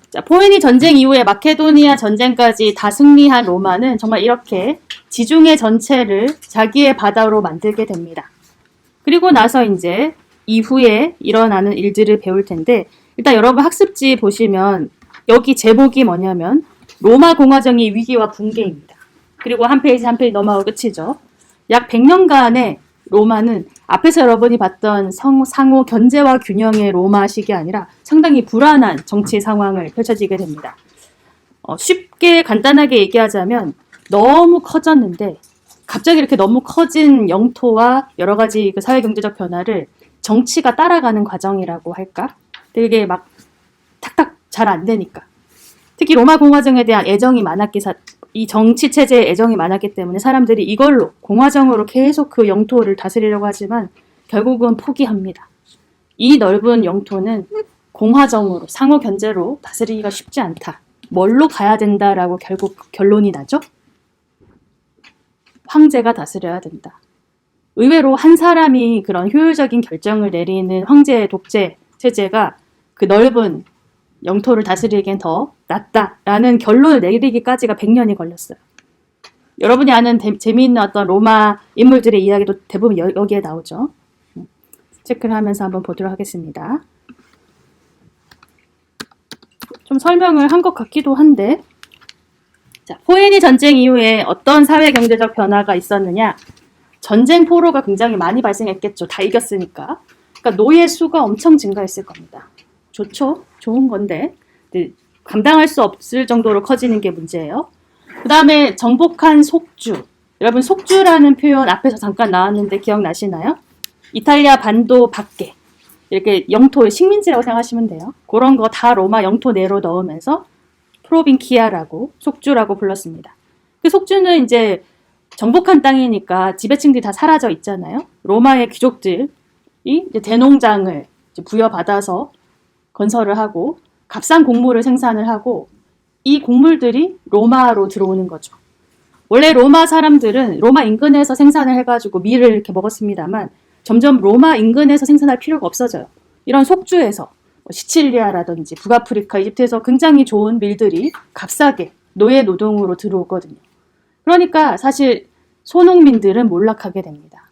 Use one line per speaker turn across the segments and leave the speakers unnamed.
자, 포에니 전쟁 이후에 마케도니아 전쟁까지 다 승리한 로마는 정말 이렇게 지중해 전체를 자기의 바다로 만들게 됩니다. 그리고 나서 이제 이후에 일어나는 일들을 배울 텐데, 일단 여러분 학습지 보시면 여기 제목이 뭐냐면 로마 공화정의 위기와 붕괴입니다. 그리고 한 페이지 한 페이지 넘어가고 끝이죠. 약 100년간의 로마는 앞에서 여러분이 봤던 상호 견제와 균형의 로마식이 아니라 상당히 불안한 정치 상황을 펼쳐지게 됩니다. 쉽게 간단하게 얘기하자면 너무 커졌는데 갑자기 이렇게 너무 커진 영토와 여러 가지 그 사회경제적 변화를 정치가 따라가는 과정이라고 할까? 되게 막 탁탁 잘 안 되니까. 특히 로마 공화정에 대한 애정이 이 정치 체제에 애정이 많았기 때문에 사람들이 이걸로 공화정으로 계속 그 영토를 다스리려고 하지만 결국은 포기합니다. 이 넓은 영토는 공화정으로 상호 견제로 다스리기가 쉽지 않다. 뭘로 가야 된다라고 결국 결론이 나죠? 황제가 다스려야 된다. 의외로 한 사람이 그런 효율적인 결정을 내리는 황제의 독재 체제가 그 넓은 영토를 다스리기엔 더 낫다라는 결론을 내리기까지가 100년이 걸렸어요. 여러분이 아는 재미있는 어떤 로마 인물들의 이야기도 대부분 여기에 나오죠. 체크를 하면서 한번 보도록 하겠습니다. 좀 설명을 한 것 같기도 한데, 자, 포에니 전쟁 이후에 어떤 사회 경제적 변화가 있었느냐? 전쟁 포로가 굉장히 많이 발생했겠죠. 다 이겼으니까. 그러니까 노예 수가 엄청 증가했을 겁니다. 좋죠? 좋은 건데 감당할 수 없을 정도로 커지는 게 문제예요. 그 다음에 정복한 속주. 여러분 속주라는 표현 앞에서 잠깐 나왔는데 기억나시나요? 이탈리아 반도 밖에 이렇게 영토 식민지라고 생각하시면 돼요. 그런 거 다 로마 영토 내로 넣으면서 프로빈키아라고 속주라고 불렀습니다. 그 속주는 이제 정복한 땅이니까 지배층들이 다 사라져 있잖아요. 로마의 귀족들이 이제 대농장을 이제 부여받아서 건설을 하고 값싼 곡물을 생산을 하고 이 곡물들이 로마로 들어오는 거죠. 원래 로마 사람들은 로마 인근에서 생산을 해가지고 밀을 이렇게 먹었습니다만 점점 로마 인근에서 생산할 필요가 없어져요. 이런 속주에서 시칠리아라든지 북아프리카, 이집트에서 굉장히 좋은 밀들이 값싸게 노예 노동으로 들어오거든요. 그러니까 사실 소농민들은 몰락하게 됩니다.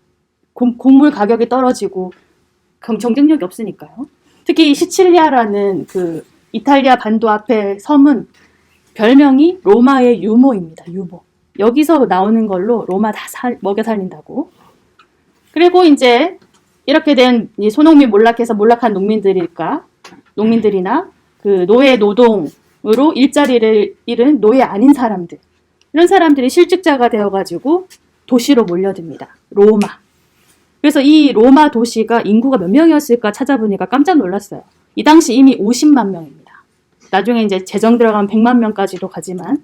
곡물 가격이 떨어지고 경쟁력이 없으니까요. 특히 시칠리아라는 그 이탈리아 반도 앞의 섬은 별명이 로마의 유모입니다. 유모. 여기서 나오는 걸로 로마 다 먹여 살린다고. 그리고 이제 이렇게 된 소농민 몰락해서 몰락한 농민들이나 그 노예 노동으로 일자리를 잃은 노예 아닌 사람들. 이런 사람들이 실직자가 되어가지고 도시로 몰려듭니다. 로마. 그래서 이 로마 도시가 인구가 몇 명이었을까 찾아보니까 깜짝 놀랐어요. 이 당시 이미 50만 명입니다. 나중에 이제 재정 들어가면 100만 명까지도 가지만.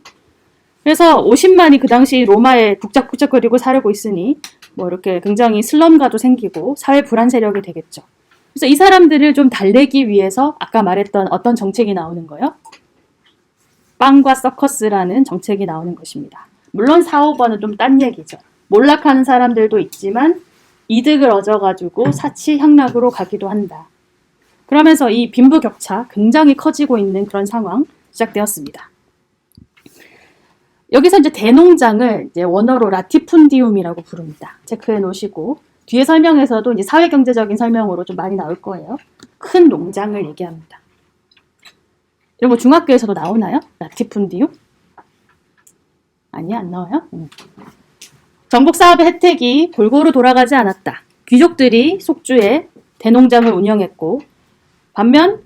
그래서 50만이 그 당시 로마에 북적북적거리고 살고 있으니 뭐 이렇게 굉장히 슬럼가도 생기고 사회 불안 세력이 되겠죠. 그래서 이 사람들을 좀 달래기 위해서 아까 말했던 어떤 정책이 나오는 거예요? 빵과 서커스라는 정책이 나오는 것입니다. 물론 사오번은 좀 딴 얘기죠. 몰락하는 사람들도 있지만 이득을 얻어가지고 사치향락으로 가기도 한다. 그러면서 이 빈부격차 굉장히 커지고 있는 그런 상황 시작되었습니다. 여기서 이제 대농장을 이제 원어로 라티푼디움이라고 부릅니다. 체크해 놓으시고 뒤에 설명에서도 이제 사회경제적인 설명으로 좀 많이 나올 거예요. 큰 농장을 얘기합니다. 이런 거 중학교에서도 나오나요? 라티푼디움? 아니, 안 나와요? 정복 사업의 혜택이 골고루 돌아가지 않았다. 귀족들이 속주에 대농장을 운영했고 반면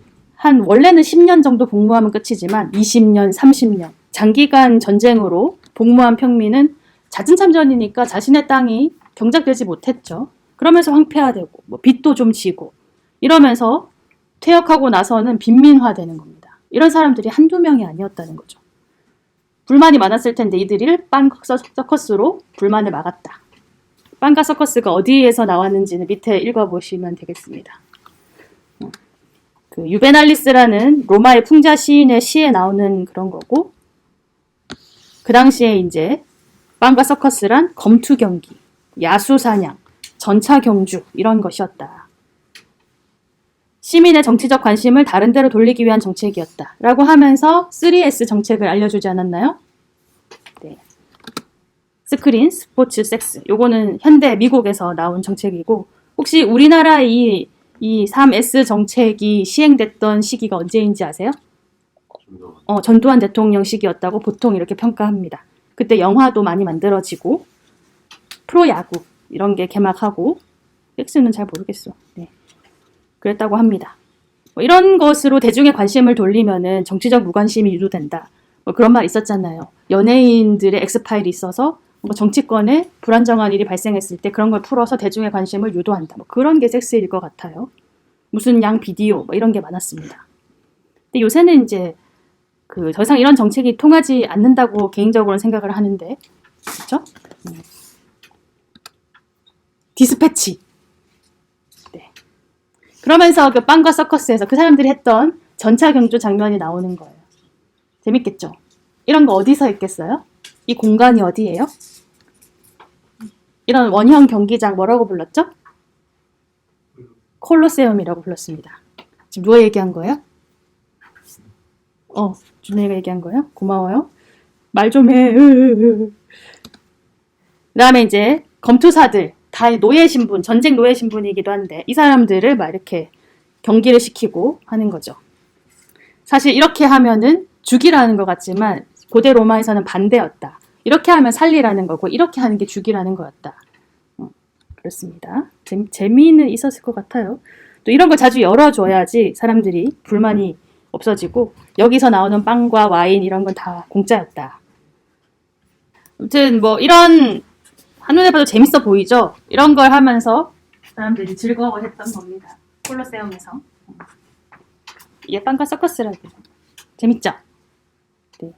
원래는 10년 정도 복무하면 끝이지만 20년, 30년 장기간 전쟁으로 복무한 평민은 잦은 참전이니까 자신의 땅이 경작되지 못했죠. 그러면서 황폐화되고 뭐 빚도 좀 지고 이러면서 퇴역하고 나서는 빈민화되는 겁니다. 이런 사람들이 한두 명이 아니었다는 거죠. 불만이 많았을 텐데 이들이 빵과 서커스로 불만을 막았다. 빵과 서커스가 어디에서 나왔는지는 밑에 읽어보시면 되겠습니다. 그 유베날리스라는 로마의 풍자 시인의 시에 나오는 그런 거고 그 당시에 이제 빵과 서커스란 검투 경기, 야수 사냥, 전차 경주 이런 것이었다. 시민의 정치적 관심을 다른 데로 돌리기 위한 정책이었다. 라고 하면서 3S 정책을 알려주지 않았나요? 네. 스크린, 스포츠, 섹스. 요거는 현대 미국에서 나온 정책이고, 혹시 우리나라 이 3S 정책이 시행됐던 시기가 언제인지 아세요? 전두환 대통령 시기였다고 보통 이렇게 평가합니다. 그때 영화도 많이 만들어지고, 프로야구, 이런 게 개막하고, 섹스는 잘 모르겠어. 네. 그랬다고 합니다. 이런 것으로 대중의 관심을 돌리면은 정치적 무관심이 유도된다. 그런 말 있었잖아요. 연예인들의 엑스파일이 있어서 정치권에 불안정한 일이 발생했을 때 그런 걸 풀어서 대중의 관심을 유도한다. 그런 게 섹스일 것 같아요. 무슨 양 비디오 이런 게 많았습니다. 근데 요새는 이제 더 이상 이런 정책이 통하지 않는다고 개인적으로는 생각을 하는데, 그렇죠? 디스패치. 그러면서 그 빵과 서커스에서 그 사람들이 했던 전차 경주 장면이 나오는 거예요. 재밌겠죠? 이런 거 어디서 했겠어요? 이 공간이 어디예요? 이런 원형 경기장 뭐라고 불렀죠? 콜로세움이라고 불렀습니다. 지금 누가 얘기한 거예요? 준혜가 얘기한 거예요? 고마워요. 말 좀 해. 그 다음에 이제 검투사들. 다 노예 신분, 전쟁 노예 신분이기도 한데 이 사람들을 막 이렇게 경기를 시키고 하는 거죠. 사실 이렇게 하면은 죽이라는 것 같지만 고대 로마에서는 반대였다. 이렇게 하면 살리라는 거고 이렇게 하는 게 죽이라는 거였다. 그렇습니다. 재미는 있었을 것 같아요. 또 이런 걸 자주 열어줘야지 사람들이 불만이 없어지고 여기서 나오는 빵과 와인 이런 건 다 공짜였다. 아무튼 이런 한눈에 봐도 재밌어 보이죠? 이런 걸 하면서 사람들이 즐거워했던 겁니다. 콜로세움에서. 이게 빵과 서커스라고. 재밌죠? 네.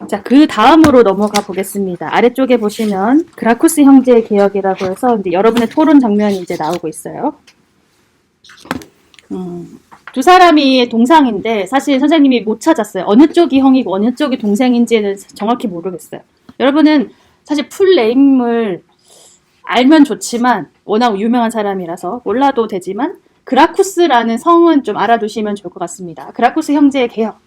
자, 그 다음으로 넘어가 보겠습니다. 아래쪽에 보시면 그라쿠스 형제의 개혁이라고 해서 이제 여러분의 토론 장면이 이제 나오고 있어요. 두 사람이 동상인데 사실 선생님이 못 찾았어요. 어느 쪽이 형이고 어느 쪽이 동생인지는 정확히 모르겠어요. 여러분은 사실 풀네임을 알면 좋지만 워낙 유명한 사람이라서 몰라도 되지만 그라쿠스라는 성은 좀 알아두시면 좋을 것 같습니다. 그라쿠스 형제의 개혁.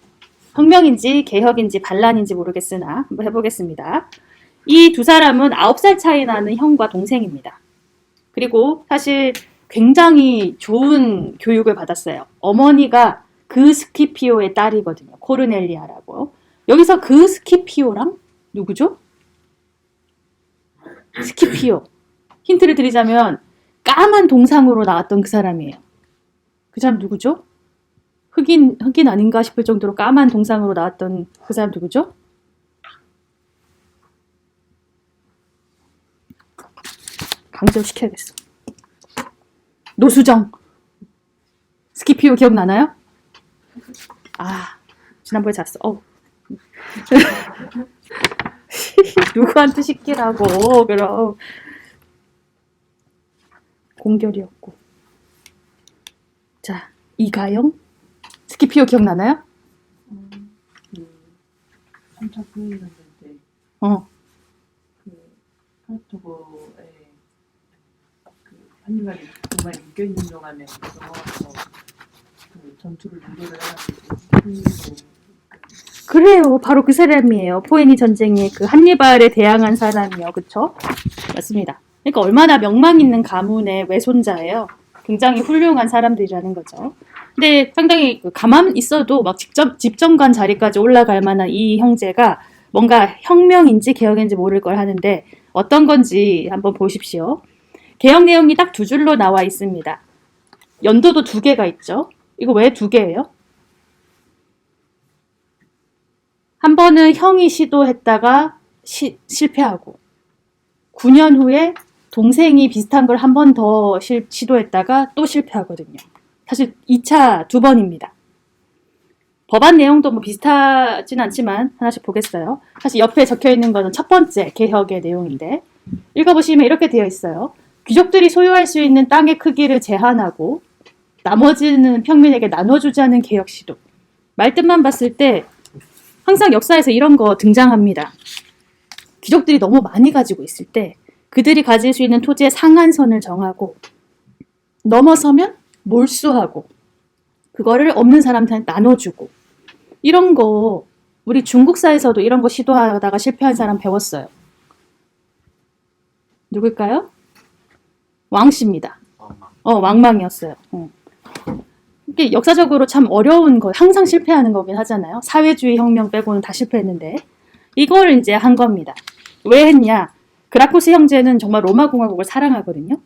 혁명인지 개혁인지 반란인지 모르겠으나 한번 해보겠습니다. 이 두 사람은 9살 차이 나는 형과 동생입니다. 그리고 사실 굉장히 좋은 교육을 받았어요. 어머니가 그 스키피오의 딸이거든요. 코르넬리아라고. 여기서 그 스키피오랑 누구죠? 스키피오. 힌트를 드리자면 까만 동상으로 나왔던 그 사람이에요. 그 사람 누구죠? 흑인 아닌가 싶을 정도로 까만 동상으로 나왔던 그 사람 누구죠? 강조시켜야겠어. 노수정. 스키피오 기억나나요? 지난번에 잤어. 누구한테 시키라고 그럼. 공결이었고. 자, 이가영. 스키피오 기억나나요?
3차 부인했는데 카르타고에 한니발이 정말 묶여있는 동안에 넘어가서 전투를 유도를 해가지고
그래요. 바로 그 사람이에요. 포에니 전쟁에 그 한니발에 대항한 사람이요. 그쵸? 맞습니다. 그러니까 얼마나 명망 있는 가문의 외손자예요. 굉장히 훌륭한 사람들이라는 거죠. 근데 상당히 가만 있어도 막 집정관 자리까지 올라갈 만한 이 형제가 뭔가 혁명인지 개혁인지 모를 걸 하는데 어떤 건지 한번 보십시오. 개혁 내용이 딱 2줄로 나와 있습니다. 연도도 2개가 있죠. 이거 왜 2개예요? 한 번은 형이 시도했다가 실패하고 9년 후에 동생이 비슷한 걸 한 번 더 시도했다가 또 실패하거든요. 사실 2차 2번입니다. 법안 내용도 비슷하진 않지만 하나씩 보겠어요. 사실 옆에 적혀있는 거는 첫 번째 개혁의 내용인데 읽어보시면 이렇게 되어 있어요. 귀족들이 소유할 수 있는 땅의 크기를 제한하고 나머지는 평민에게 나눠주자는 개혁 시도. 말뜻만 봤을 때 항상 역사에서 이런 거 등장합니다. 귀족들이 너무 많이 가지고 있을 때 그들이 가질 수 있는 토지의 상한선을 정하고 넘어서면 몰수하고 그거를 없는 사람한테 나눠주고 이런 거 우리 중국사에서도 이런 거 시도하다가 실패한 사람 배웠어요. 누굴까요? 왕씨입니다. 왕망이었어요. 이게 역사적으로 참 어려운 거, 항상 실패하는 거긴 하잖아요. 사회주의 혁명 빼고는 다 실패했는데 이걸 이제 한 겁니다. 왜 했냐? 그라쿠스 형제는 정말 로마 공화국을 사랑하거든요.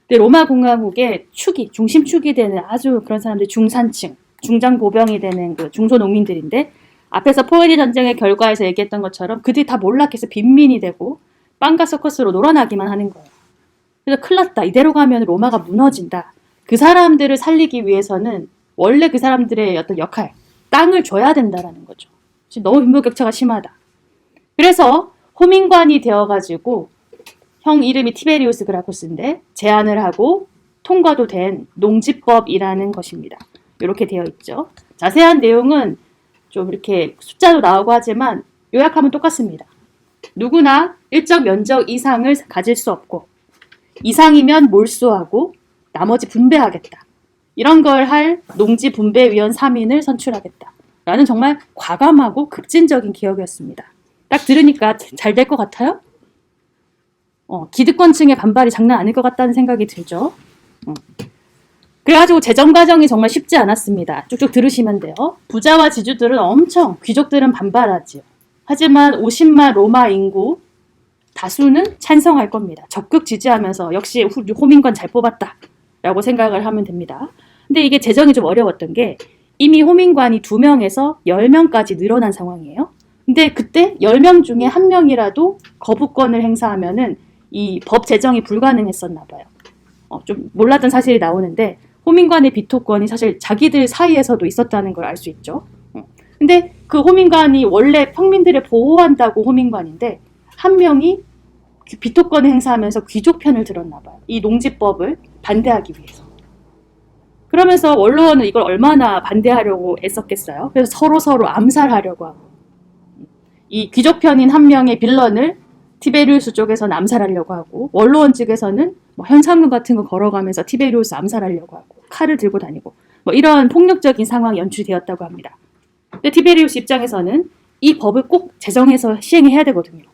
근데 로마 공화국의 축이, 중심축이 되는 아주 그런 사람들이 중산층, 중장보병이 되는 그 중소농민들인데 앞에서 포에니 전쟁의 결과에서 얘기했던 것처럼 그들이 다 몰락해서 빈민이 되고 빵과 서커스로 놀아나기만 하는 거예요. 그래서 큰일 났다. 이대로 가면 로마가 무너진다. 그 사람들을 살리기 위해서는 원래 그 사람들의 어떤 역할, 땅을 줘야 된다라는 거죠. 지금 너무 빈부격차가 심하다. 그래서 호민관이 되어가지고 형 이름이 티베리우스 그라쿠스인데 제안을 하고 통과도 된 농지법이라는 것입니다. 이렇게 되어 있죠. 자세한 내용은 좀 이렇게 숫자도 나오고 하지만 요약하면 똑같습니다. 누구나 일정 면적 이상을 가질 수 없고 이상이면 몰수하고 나머지 분배하겠다. 이런 걸 할 농지분배위원 3인을 선출하겠다. 라는 정말 과감하고 급진적인 기억이었습니다. 딱 들으니까 잘 될 것 같아요? 기득권층의 반발이 장난 아닐 것 같다는 생각이 들죠. 그래가지고 재정 과정이 정말 쉽지 않았습니다. 쭉쭉 들으시면 돼요. 부자와 지주들은 엄청, 귀족들은 반발하지요. 하지만 50만 로마 인구 다수는 찬성할 겁니다. 적극 지지하면서 역시 호민관 잘 뽑았다 라고 생각을 하면 됩니다. 근데 이게 재정이 좀 어려웠던 게 이미 호민관이 2명에서 10명까지 늘어난 상황이에요. 근데 그때 10명 중에 1명이라도 거부권을 행사하면은 이 법 제정이 불가능했었나 봐요. 좀 몰랐던 사실이 나오는데 호민관의 비토권이 사실 자기들 사이에서도 있었다는 걸 알 수 있죠. 근데 그 호민관이 원래 평민들을 보호한다고 호민관인데 한 명이 비토권을 행사하면서 귀족 편을 들었나 봐요. 이 농지법을 반대하기 위해서. 그러면서 원로원은 이걸 얼마나 반대하려고 애썼겠어요. 그래서 서로 암살하려고 하고 이 귀족 편인 한 명의 빌런을 티베리우스 쪽에서는 암살하려고 하고 원로원 측에서는 뭐 현상금 같은 거 걸어가면서 티베리우스 암살하려고 하고 칼을 들고 다니고 뭐 이런 폭력적인 상황이 연출되었다고 합니다. 근데 티베리우스 입장에서는 이 법을 꼭 제정해서 시행해야 되거든요.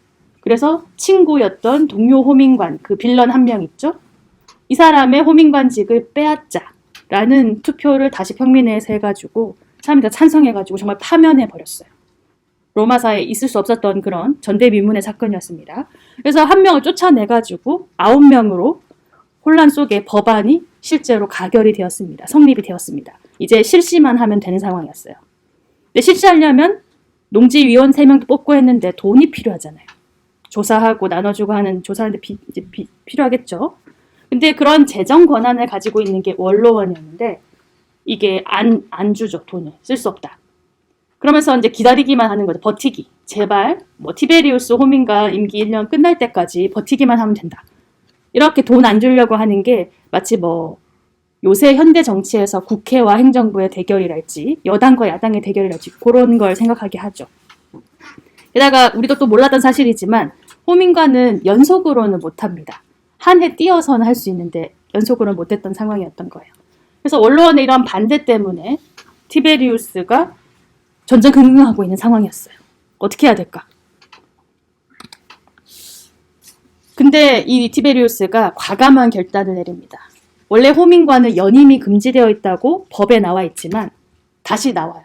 그래서 친구였던 동료 호민관, 그 빌런 한 명 있죠? 이 사람의 호민관직을 빼앗자라는 투표를 다시 평민회에서 해가지고 사람들이 다 찬성해가지고 정말 파면해버렸어요. 로마사에 있을 수 없었던 그런 전대미문의 사건이었습니다. 그래서 한 명을 쫓아내가지고 9명으로 혼란 속에 법안이 실제로 가결이 되었습니다. 성립이 되었습니다. 이제 실시만 하면 되는 상황이었어요. 근데 실시하려면 농지위원 3명도 뽑고 했는데 돈이 필요하잖아요. 조사하고 나눠주고 하는 조사하는데 필요하겠죠. 근데 그런 재정 권한을 가지고 있는 게 원로원이었는데 이게 안 주죠. 돈을 쓸 수 없다. 그러면서 이제 기다리기만 하는 거죠. 버티기. 제발 뭐 티베리우스 호민관 임기 1년 끝날 때까지 버티기만 하면 된다. 이렇게 돈 안 주려고 하는 게 마치 뭐 요새 현대 정치에서 국회와 행정부의 대결이랄지 여당과 야당의 대결이랄지 그런 걸 생각하게 하죠. 게다가 우리도 또 몰랐던 사실이지만 호민관은 연속으로는 못합니다. 한 해 띄어서는 할 수 있는데 연속으로는 못했던 상황이었던 거예요. 그래서 원로원의 이런 반대 때문에 티베리우스가 전전긍긍하고 있는 상황이었어요. 어떻게 해야 될까? 근데 이 티베리우스가 과감한 결단을 내립니다. 원래 호민관은 연임이 금지되어 있다고 법에 나와 있지만 다시 나와요.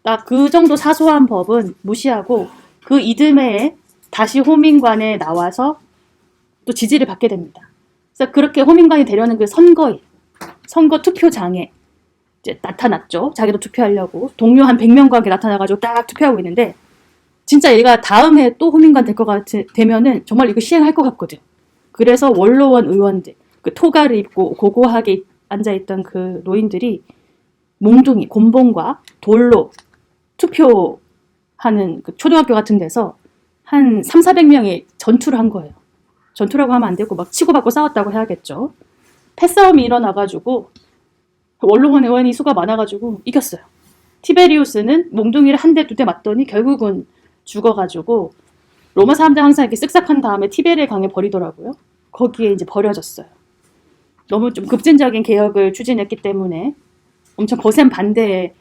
딱 그 정도 사소한 법은 무시하고 그 이듬해에 다시 호민관에 나와서 또 지지를 받게 됩니다. 그래서 그렇게 호민관이 되려는 그 선거 투표장에 이제 나타났죠. 자기도 투표하려고. 동료 한 100명과 함께 나타나가지고 딱 투표하고 있는데 진짜 얘가 다음 해 또 호민관 될 것 되면은 정말 이거 시행할 것 같거든. 그래서 원로원 의원들, 그 토가를 입고 고고하게 앉아있던 그 노인들이 몽둥이, 곤봉과 돌로 투표하는 그 초등학교 같은 데서 한 300~400명이 전투를 한 거예요. 전투라고 하면 안 되고 막 치고받고 싸웠다고 해야겠죠. 패싸움이 일어나가지고 원로원 의원이 수가 많아가지고 이겼어요. 티베리우스는 몽둥이를 한 대, 2대 맞더니 결국은 죽어가지고 로마 사람들 항상 이렇게 쓱싹한 다음에 티베리의 강에 버리더라고요. 거기에 이제 버려졌어요. 너무 좀 급진적인 개혁을 추진했기 때문에 엄청 거센 반대에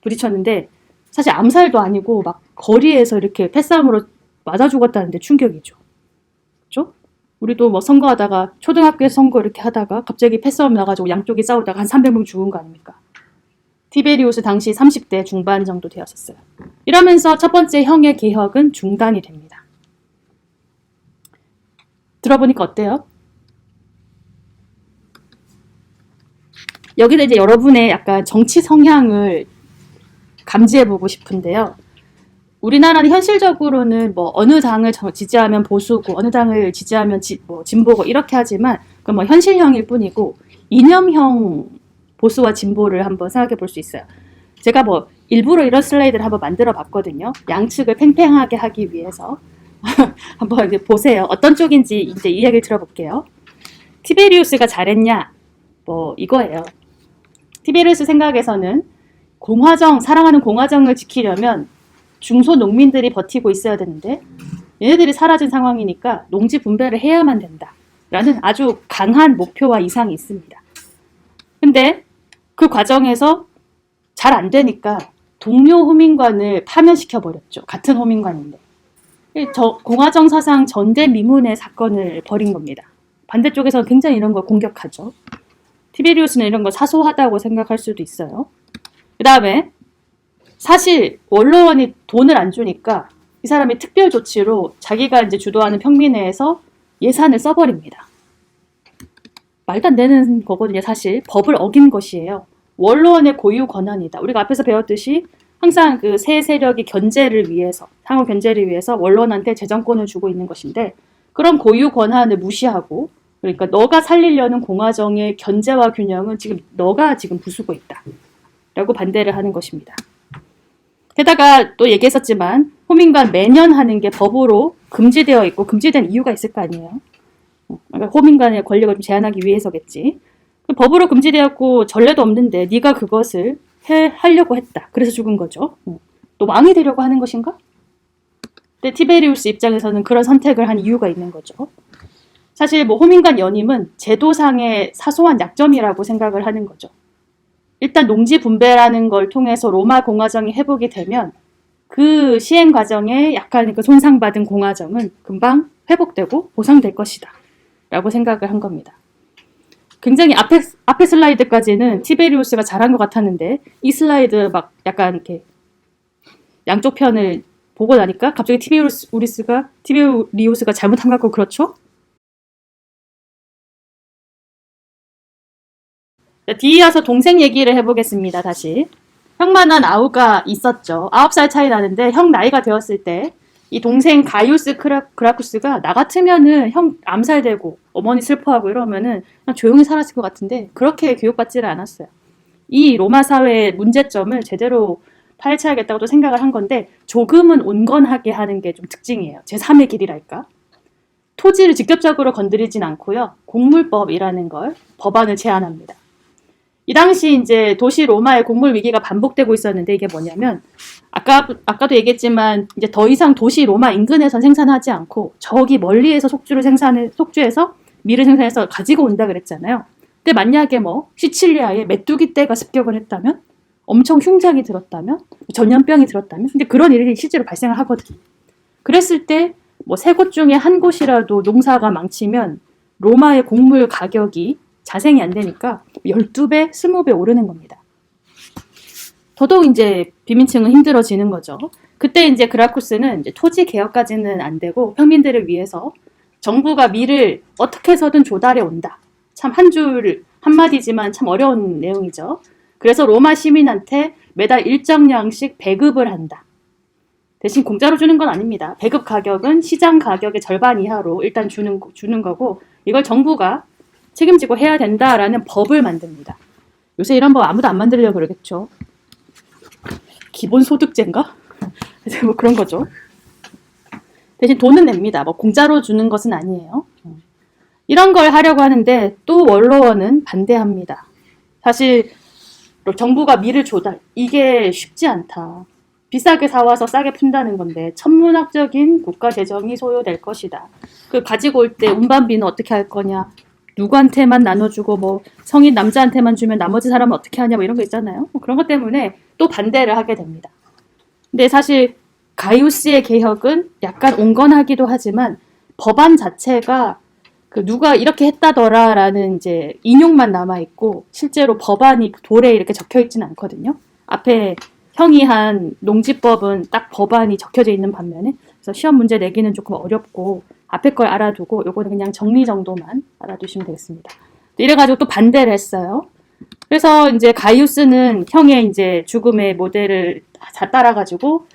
부딪혔는데 사실 암살도 아니고 막 거리에서 이렇게 패싸움으로 맞아 죽었다는데 충격이죠. 그렇죠? 우리도 뭐 선거하다가 초등학교에서 선거 이렇게 하다가 갑자기 패싸움 나가지고 양쪽이 싸우다가 한 300명 죽은 거 아닙니까? 티베리우스 당시 30대 중반 정도 되었었어요. 이러면서 첫 번째 형의 개혁은 중단이 됩니다. 들어보니까 어때요? 여기서 이제 여러분의 약간 정치 성향을 감지해보고 싶은데요. 우리나라는 현실적으로는 뭐 어느 당을 지지하면 보수고 어느 당을 지지하면 진보고 이렇게 하지만 그 뭐 현실형일 뿐이고 이념형 보수와 진보를 한번 생각해 볼 수 있어요. 제가 뭐 일부러 이런 슬라이드를 한번 만들어 봤거든요. 양측을 팽팽하게 하기 위해서 한번 이제 보세요. 어떤 쪽인지 이제 이야기를 들어볼게요. 티베리우스가 잘했냐? 뭐 이거예요. 티베리우스 생각에서는 사랑하는 공화정을 지키려면 중소농민들이 버티고 있어야 되는데 얘네들이 사라진 상황이니까 농지 분배를 해야만 된다. 라는 아주 강한 목표와 이상이 있습니다. 근데 그 과정에서 잘 안 되니까 동료 호민관을 파면시켜버렸죠. 같은 호민관인데. 공화정 사상 전대미문의 사건을 벌인 겁니다. 반대쪽에서는 굉장히 이런 걸 공격하죠. 티베리우스는 이런 걸 사소하다고 생각할 수도 있어요. 그 다음에 사실 원로원이 돈을 안 주니까 이 사람이 특별 조치로 자기가 이제 주도하는 평민회에서 예산을 써버립니다. 말도 안 되는 거거든요. 사실 법을 어긴 것이에요. 원로원의 고유 권한이다. 우리가 앞에서 배웠듯이 항상 그 세 세력이 상호 견제를 위해서 원로원한테 재정권을 주고 있는 것인데 그런 고유 권한을 무시하고 그러니까 너가 살리려는 공화정의 견제와 균형은 너가 지금 부수고 있다. 라고 반대를 하는 것입니다. 게다가 또 얘기했었지만 호민관 매년 하는 게 법으로 금지되어 있고 금지된 이유가 있을 거 아니에요. 그러니까 호민관의 권력을 좀 제한하기 위해서겠지. 법으로 금지되었고 전례도 없는데 네가 그것을 하려고 했다. 그래서 죽은 거죠. 또 왕이 되려고 하는 것인가? 근데 티베리우스 입장에서는 그런 선택을 한 이유가 있는 거죠. 사실 뭐 호민관 연임은 제도상의 사소한 약점이라고 생각을 하는 거죠. 일단 농지 분배라는 걸 통해서 로마 공화정이 회복이 되면 그 시행 과정에 약간 그 손상받은 공화정은 금방 회복되고 보상될 것이다. 라고 생각을 한 겁니다. 굉장히 앞에 슬라이드까지는 티베리우스가 잘한 것 같았는데 이 슬라이드 막 약간 이렇게 양쪽 편을 보고 나니까 갑자기 티베리우스가 잘못한 것 같고 그렇죠? 뒤에 와서 동생 얘기를 해보겠습니다. 다시. 형만한 아우가 있었죠. 9살 차이 나는데 형 나이가 되었을 때 이 동생 가이우스 그라쿠스가 나 같으면은 형 암살되고 어머니 슬퍼하고 이러면은 그냥 조용히 살았을 것 같은데 그렇게 교육받지를 않았어요. 이 로마 사회의 문제점을 제대로 파헤쳐야겠다고 생각을 한 건데 조금은 온건하게 하는 게 좀 특징이에요. 제3의 길이랄까. 토지를 직접적으로 건드리진 않고요. 곡물법이라는 걸 법안을 제안합니다. 이 당시 이제 도시 로마의 곡물 위기가 반복되고 있었는데 이게 뭐냐면 아까도 얘기했지만 이제 더 이상 도시 로마 인근에선 생산하지 않고 저기 멀리에서 속주해서 밀을 생산해서 가지고 온다 그랬잖아요. 근데 만약에 뭐 시칠리아에 메뚜기 떼가 습격을 했다면 엄청 흉작이 들었다면 전염병이 들었다면 근데 그런 일이 실제로 발생을 하거든요. 그랬을 때 뭐 세 곳 중에 한 곳이라도 농사가 망치면 로마의 곡물 가격이 자생이 안 되니까 12배, 20배 오르는 겁니다. 더더욱 이제 비민층은 힘들어지는 거죠. 그때 이제 그라쿠스는 이제 토지 개혁까지는 안 되고 평민들을 위해서 정부가 밀을 어떻게 해서든 조달해 온다. 참 한마디지만 참 어려운 내용이죠. 그래서 로마 시민한테 매달 일정량씩 배급을 한다. 대신 공짜로 주는 건 아닙니다. 배급 가격은 시장 가격의 절반 이하로 일단 주는 거고 이걸 정부가 책임지고 해야 된다라는 법을 만듭니다. 요새 이런 법 아무도 안 만들려고 그러겠죠. 기본소득제인가? 뭐 그런 거죠. 대신 돈은 냅니다. 뭐 공짜로 주는 것은 아니에요. 이런 걸 하려고 하는데 또 원로원은 반대합니다. 사실 정부가 밀을 이게 쉽지 않다. 비싸게 사와서 싸게 푼다는 건데 천문학적인 국가 재정이 소요될 것이다. 그 가지고 올 때 운반비는 어떻게 할 거냐. 누구한테만 나눠주고 뭐 성인 남자한테만 주면 나머지 사람은 어떻게 하냐 뭐 이런 거 있잖아요. 뭐 그런 것 때문에 또 반대를 하게 됩니다. 근데 사실 가이우스의 개혁은 약간 온건하기도 하지만 법안 자체가 그 누가 이렇게 했다더라라는 이제 인용만 남아있고 실제로 법안이 돌에 이렇게 적혀있지는 않거든요. 앞에 형이한 농지법은 딱 법안이 적혀져 있는 반면에 그래서 시험 문제 내기는 조금 어렵고 앞에 걸 알아두고 요거는 그냥 정리 정도만 알아두시면 되겠습니다. 이래가지고 또 반대를 했어요. 그래서 이제 가이우스는 형의 이제 죽음의 모델을 다 따라가지고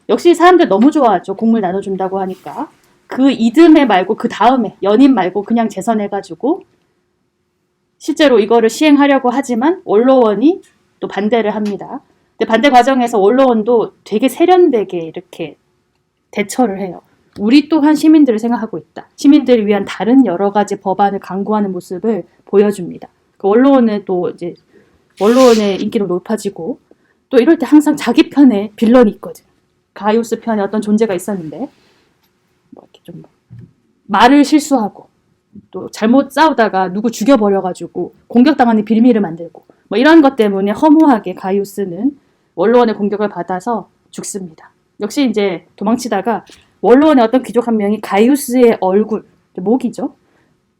역시 사람들 너무 좋아하죠. 곡물 나눠준다고 하니까. 그 이듬해 말고 그 다음에 연임 말고 그냥 재선해가지고 실제로 이거를 시행하려고 하지만 원로원이 또 반대를 합니다. 근데 반대 과정에서 원로원도 되게 세련되게 이렇게 대처를 해요. 우리 또한 시민들을 생각하고 있다. 시민들을 위한 다른 여러 가지 법안을 강구하는 모습을 보여줍니다. 그 원로원은 또 이제 원로원의 인기도 높아지고 또 이럴 때 항상 자기 편에 빌런이 있거든. 가이우스 편에 어떤 존재가 있었는데 뭐 이렇게 좀 말을 실수하고 또 잘못 싸우다가 누구 죽여버려가지고 공격당하는 빌미를 만들고 뭐 이런 것 때문에 허무하게 가이우스는 원로원의 공격을 받아서 죽습니다. 역시 이제 도망치다가 원로원의 어떤 귀족 한 명이 가이우스의 얼굴, 목이죠.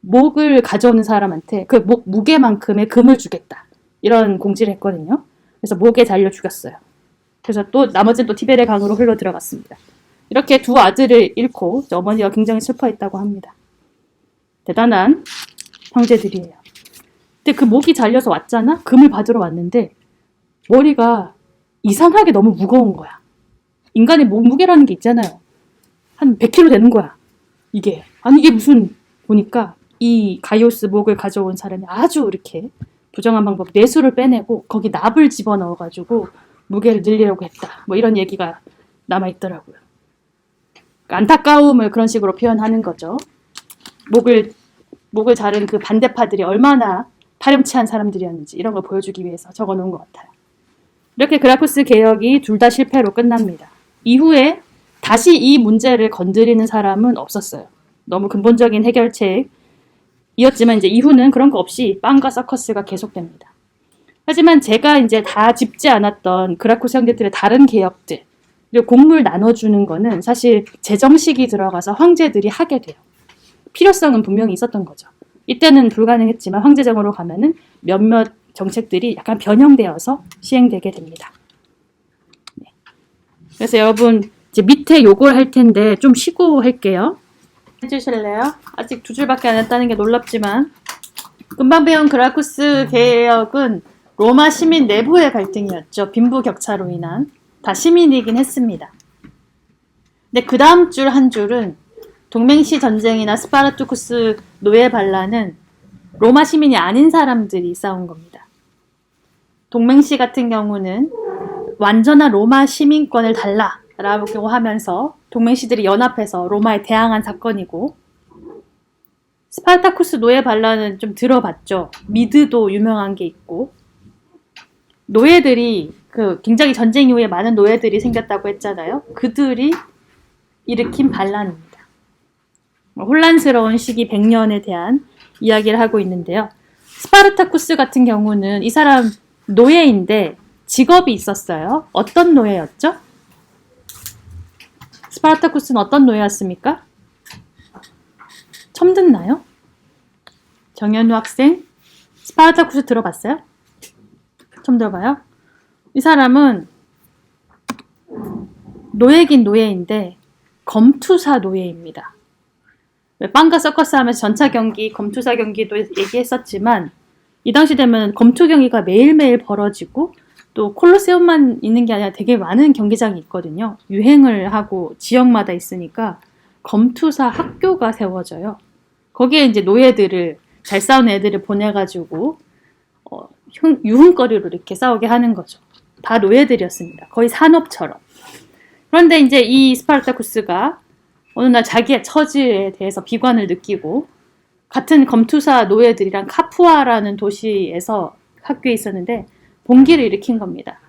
목을 가져오는 사람한테 그 목 무게만큼의 금을 주겠다. 이런 공지를 했거든요. 그래서 목에 달려 죽였어요. 그래서 또 나머지는 또 티베리아 강으로 흘러 들어갔습니다. 이렇게 두 아들을 잃고 어머니가 굉장히 슬퍼했다고 합니다. 대단한 형제들이에요. 근데 그 목이 잘려서 왔잖아? 금을 받으러 왔는데 머리가 이상하게 너무 무거운 거야. 인간의 몸무게라는 게 있잖아요. 한 100kg 되는 거야. 이게. 아니 이게 무슨 보니까 이 가이우스 목을 가져온 사람이 아주 이렇게 부정한 방법 뇌수를 빼내고 거기 납을 집어넣어가지고 무게를 늘리려고 했다. 뭐 이런 얘기가 남아있더라고요. 안타까움을 그런 식으로 표현하는 거죠. 목을 자른 그 반대파들이 얼마나 파렴치한 사람들이었는지 이런 걸 보여주기 위해서 적어놓은 것 같아요. 이렇게 그라쿠스 개혁이 둘 다 실패로 끝납니다. 이후에 다시 이 문제를 건드리는 사람은 없었어요. 너무 근본적인 해결책이었지만 이제 이후는 그런 거 없이 빵과 서커스가 계속됩니다. 하지만 제가 이제 다 짚지 않았던 그라쿠스 형제들의 다른 개혁들 그리고 곡물 나눠주는 거는 사실 제정식이 들어가서 황제들이 하게 돼요. 필요성은 분명히 있었던 거죠. 이때는 불가능했지만 황제정으로 가면은 몇몇 정책들이 약간 변형되어서 시행되게 됩니다. 네. 그래서 여러분 이제 밑에 요걸 할 텐데 좀 쉬고 할게요. 해주실래요? 아직 두 줄밖에 안 했다는 게 놀랍지만 금방 배운 그라쿠스 개혁은 로마 시민 내부의 갈등이었죠. 빈부격차로 인한. 다 시민이긴 했습니다. 근데 그 다음 줄 한 줄은 동맹시 전쟁이나 스파르타쿠스 노예 반란은 로마 시민이 아닌 사람들이 싸운 겁니다. 동맹시 같은 경우는 완전한 로마 시민권을 달라라고 하면서 동맹시들이 연합해서 로마에 대항한 사건이고 스파르타쿠스 노예 반란은 좀 들어봤죠. 미드도 유명한 게 있고 노예들이 굉장히 전쟁 이후에 많은 노예들이 생겼다고 했잖아요. 그들이 일으킨 반란입니다. 혼란스러운 시기 100년에 대한 이야기를 하고 있는데요. 스파르타쿠스 같은 경우는 이 사람 노예인데 직업이 있었어요. 어떤 노예였죠? 스파르타쿠스는 어떤 노예였습니까? 처음 듣나요? 정현우 학생? 스파르타쿠스 들어봤어요? 처음 들어봐요? 이 사람은 노예긴 노예인데 검투사 노예입니다. 빵과 서커스 하면서 전차 경기, 검투사 경기도 얘기했었지만 이 당시 되면 검투 경기가 매일매일 벌어지고 또 콜로세움만 있는 게 아니라 되게 많은 경기장이 있거든요. 유행을 하고 지역마다 있으니까 검투사 학교가 세워져요. 거기에 이제 노예들을 잘 싸우는 애들을 보내가지고 유흥거리로 이렇게 싸우게 하는 거죠. 다 노예들이었습니다. 거의 산업처럼. 그런데 이제 이 스파르타쿠스가 어느 날 자기의 처지에 대해서 비관을 느끼고 같은 검투사 노예들이랑 카푸아라는 도시에서 학교에 있었는데 봉기를 일으킨 겁니다.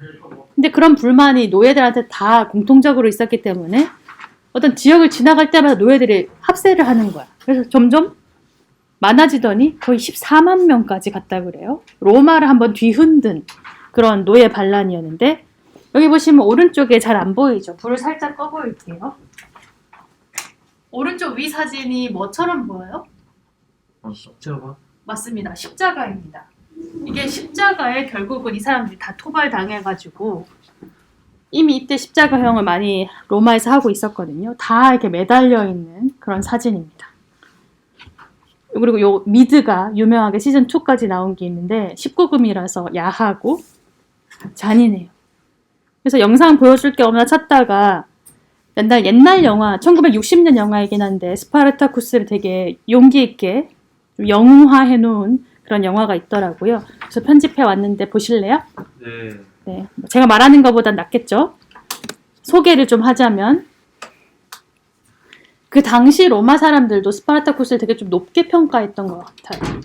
근데 그런 불만이 노예들한테 다 공통적으로 있었기 때문에 어떤 지역을 지나갈 때마다 노예들이 합세를 하는 거야. 그래서 점점 많아지더니 거의 14만 명까지 갔다 그래요. 로마를 한번 뒤흔든 그런 노예 반란이었는데 여기 보시면 오른쪽에 잘 안 보이죠? 불을 살짝 꺼볼게요. 오른쪽 위 사진이 뭐처럼 보여요?
십자가?
맞습니다. 십자가입니다. 이게 십자가에 결국은 이 사람들이 다 토벌당해가지고 이미 이때 십자가형을 많이 로마에서 하고 있었거든요. 다 이렇게 매달려 있는 그런 사진입니다. 그리고 요 미드가 유명하게 시즌 2까지 나온 게 있는데 19금이라서 야하고 잔인해요. 그래서 영상 보여줄 게 없나 찾다가 옛날 영화, 1960년 영화이긴 한데 스파르타쿠스를 되게 용기 있게 좀 영웅화해 놓은 그런 영화가 있더라고요. 그래서 편집해 왔는데 보실래요?
네.
네, 제가 말하는 것보단 낫겠죠? 소개를 좀 하자면 그 당시 로마 사람들도 스파르타쿠스를 되게 좀 높게 평가했던 것 같아요.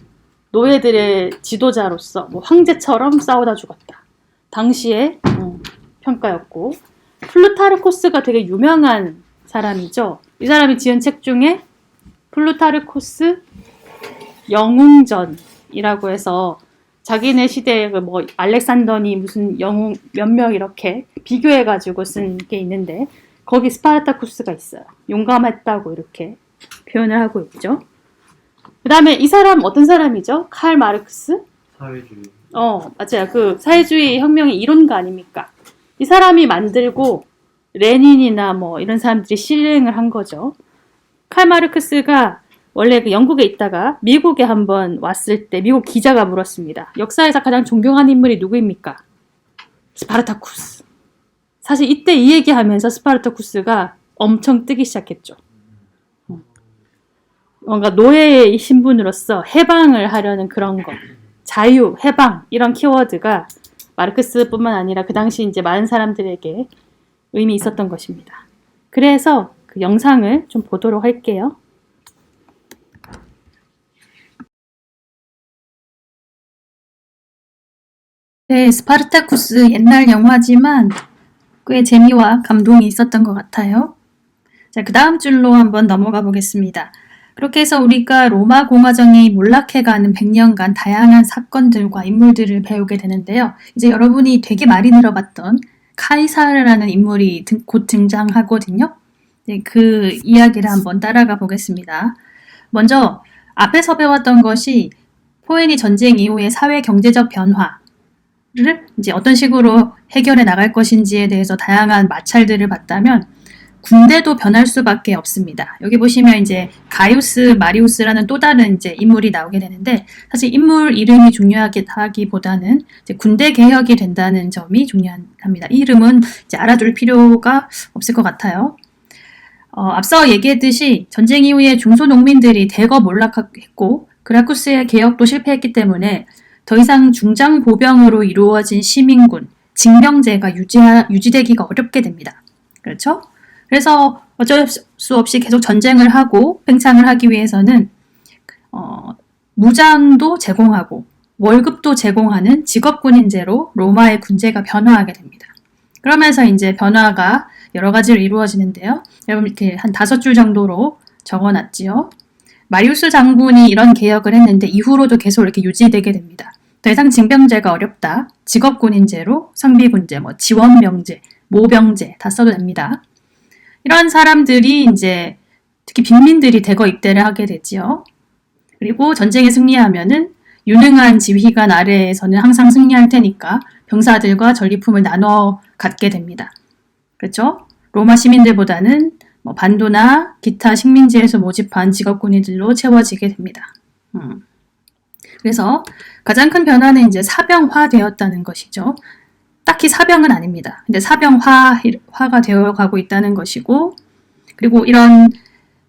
노예들의 지도자로서 뭐 황제처럼 싸우다 죽었다. 당시의 평가였고 플루타르코스가 되게 유명한 사람이죠. 이 사람이 지은 책 중에 플루타르코스 영웅전이라고 해서 자기네 시대에 뭐 알렉산더니 무슨 영웅 몇 명 이렇게 비교해가지고 쓴 게 있는데 거기 스파르타쿠스가 있어요. 용감했다고 이렇게 표현을 하고 있죠. 그 다음에 이 사람 어떤 사람이죠? 칼 마르크스?
사회주의.
맞아요. 그 사회주의 혁명의 이론가 아닙니까? 이 사람이 만들고 레닌이나 뭐 이런 사람들이 실행을 한 거죠. 칼 마르크스가 원래 그 영국에 있다가 미국에 한번 왔을 때 미국 기자가 물었습니다. 역사에서 가장 존경하는 인물이 누구입니까? 스파르타쿠스. 사실 이때 이 얘기하면서 스파르타쿠스가 엄청 뜨기 시작했죠. 뭔가 노예의 신분으로서 해방을 하려는 그런 것, 자유, 해방 이런 키워드가 마르크스뿐만 아니라 그 당시 이제 많은 사람들에게 의미 있었던 것입니다. 그래서 그 영상을 좀 보도록 할게요. 네, 스파르타쿠스 옛날 영화지만 꽤 재미와 감동이 있었던 것 같아요. 자, 그 다음 줄로 한번 넘어가 보겠습니다. 그렇게 해서 우리가 로마 공화정이 몰락해가는 100년간 다양한 사건들과 인물들을 배우게 되는데요. 이제 여러분이 되게 많이 들어봤던 카이사르라는 인물이 곧 등장하거든요. 네, 그 이야기를 한번 따라가 보겠습니다. 먼저 앞에서 배웠던 것이 포에니 전쟁 이후의 사회 경제적 변화를 이제 어떤 식으로 해결해 나갈 것인지에 대해서 다양한 마찰들을 봤다면 군대도 변할 수밖에 없습니다. 여기 보시면 이제 가이우스 마리우스라는 또 다른 이제 인물이 나오게 되는데 사실 인물 이름이 중요하기보다는 이제 군대 개혁이 된다는 점이 중요합니다. 이 이름은 이제 알아둘 필요가 없을 것 같아요. 앞서 얘기했듯이 전쟁 이후에 중소농민들이 대거 몰락했고 그라쿠스의 개혁도 실패했기 때문에 더 이상 중장 보병으로 이루어진 시민군, 징병제가 유지되기가 어렵게 됩니다. 그렇죠? 그래서 어쩔 수 없이 계속 전쟁을 하고 팽창을 하기 위해서는 무장도 제공하고 월급도 제공하는 직업군인제로 로마의 군제가 변화하게 됩니다. 그러면서 이제 변화가 여러 가지로 이루어지는데요. 여러분 이렇게 한 5줄 정도로 적어놨지요. 마리우스 장군이 이런 개혁을 했는데 이후로도 계속 이렇게 유지되게 됩니다. 더 이상 징병제가 어렵다. 직업군인제로 상비군제, 뭐 지원병제, 모병제 다 써도 됩니다. 이런 사람들이 이제 특히 빈민들이 대거 입대를 하게 되지요. 그리고 전쟁에 승리하면은 유능한 지휘관 아래에서는 항상 승리할 테니까 병사들과 전리품을 나눠 갖게 됩니다. 그렇죠? 로마 시민들보다는 뭐 반도나 기타 식민지에서 모집한 직업군인들로 채워지게 됩니다. 그래서 가장 큰 변화는 이제 사병화되었다는 것이죠. 딱히 사병은 아닙니다. 근데 사병화가 되어가고 있다는 것이고, 그리고 이런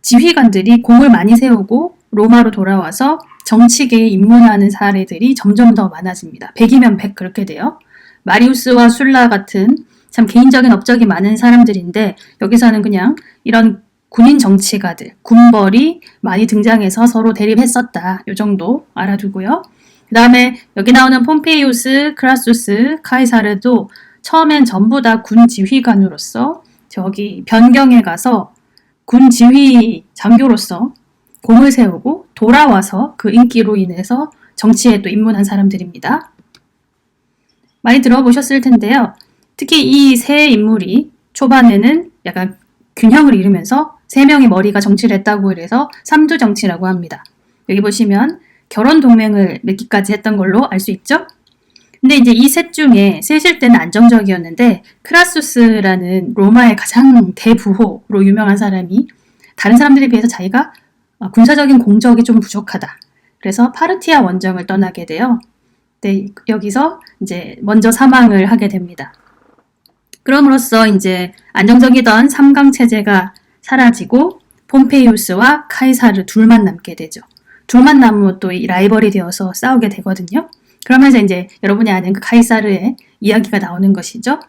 지휘관들이 공을 많이 세우고 로마로 돌아와서 정치계에 입문하는 사례들이 점점 더 많아집니다. 100이면 100 그렇게 돼요. 마리우스와 술라 같은 참 개인적인 업적이 많은 사람들인데 여기서는 그냥 이런 군인 정치가들, 군벌이 많이 등장해서 서로 대립했었다. 이 정도 알아두고요. 그 다음에 여기 나오는 폼페이우스, 크라수스, 카이사르도 처음엔 전부 다 군 지휘관으로서 저기 변경에 가서 군 지휘 장교로서 공을 세우고 돌아와서 그 인기로 인해서 정치에 또 입문한 사람들입니다. 많이 들어보셨을 텐데요. 특히 이 세 인물이 초반에는 약간 균형을 이루면서 세 명의 머리가 정치를 했다고 해서 삼두 정치라고 합니다. 여기 보시면 결혼 동맹을 맺기까지 했던 걸로 알 수 있죠? 근데 이제 이 셋 중에 셋일 때는 안정적이었는데 크라수스라는 로마의 가장 대부호로 유명한 사람이 다른 사람들에 비해서 자기가 군사적인 공적이 좀 부족하다. 그래서 파르티아 원정을 떠나게 돼요. 네, 여기서 이제 먼저 사망을 하게 됩니다. 그럼으로써 이제 안정적이던 삼강 체제가 사라지고 폼페이우스와 카이사르 둘만 남게 되죠. 둘만 남으면 또 이 라이벌이 되어서 싸우게 되거든요. 그러면서 이제 여러분이 아는 그 카이사르의 이야기가 나오는 것이죠.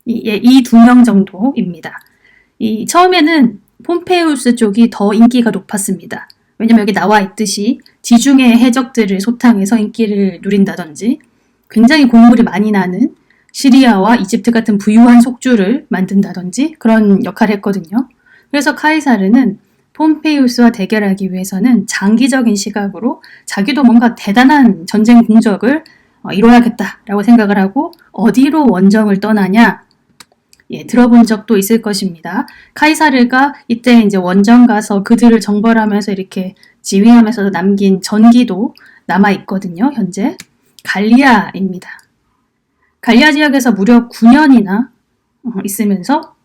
이 두 명 정도입니다. 처음에는 폼페이우스 쪽이 더 인기가 높았습니다. 왜냐면 여기 나와 있듯이 지중해 해적들을 소탕해서 인기를 누린다든지 굉장히 곡물이 많이 나는 시리아와 이집트 같은 부유한 속주를 만든다든지 그런 역할을 했거든요. 그래서 카이사르는 폼페이우스와 대결하기 위해서는 장기적인 시각으로 자기도 뭔가 대단한 전쟁 공적을 이뤄야겠다라고 생각을 하고 어디로 원정을 떠나냐? 예, 들어본 적도 있을 것입니다. 카이사르가 이때 이제 원정 가서 그들을 정벌하면서 이렇게 지휘하면서 남긴 전기도 남아 있거든요. 현재 갈리아입니다. 갈리아 지역에서 무려 9년이나 있으면서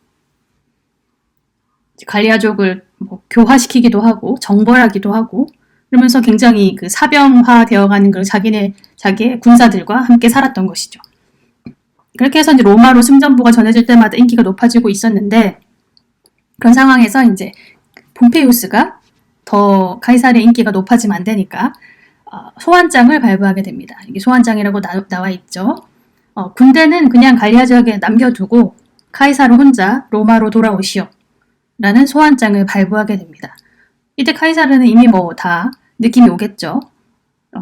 갈리아족을 교화시키기도 하고 정벌하기도 하고 그러면서 굉장히 그 사병화되어가는 그 자기의 군사들과 함께 살았던 것이죠. 그렇게 해서 이제 로마로 승전보가 전해질 때마다 인기가 높아지고 있었는데 그런 상황에서 이제 폼페이우스가 더 카이사르의 인기가 높아지면 안 되니까 소환장을 발부하게 됩니다. 이게 소환장이라고 나와 있죠. 군대는 그냥 갈리아 지역에 남겨두고 카이사르 혼자 로마로 돌아오시오 라는 소환장을 발부하게 됩니다. 이때 카이사르는 이미 다 느낌이 오겠죠.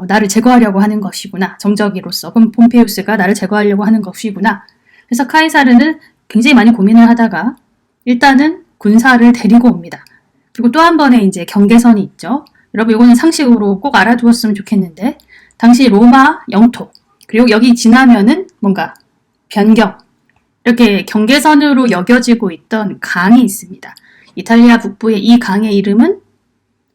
나를 제거하려고 하는 것이구나. 정적이로서 그럼 폼페이우스가 나를 제거하려고 하는 것이구나. 그래서 카이사르는 굉장히 많이 고민을 하다가 일단은 군사를 데리고 옵니다. 그리고 또 한 번의 이제 경계선이 있죠. 여러분 이거는 상식으로 꼭 알아두었으면 좋겠는데 당시 로마 영토 그리고 여기 지나면은 뭔가 변경 이렇게 경계선으로 여겨지고 있던 강이 있습니다. 이탈리아 북부의 이 강의 이름은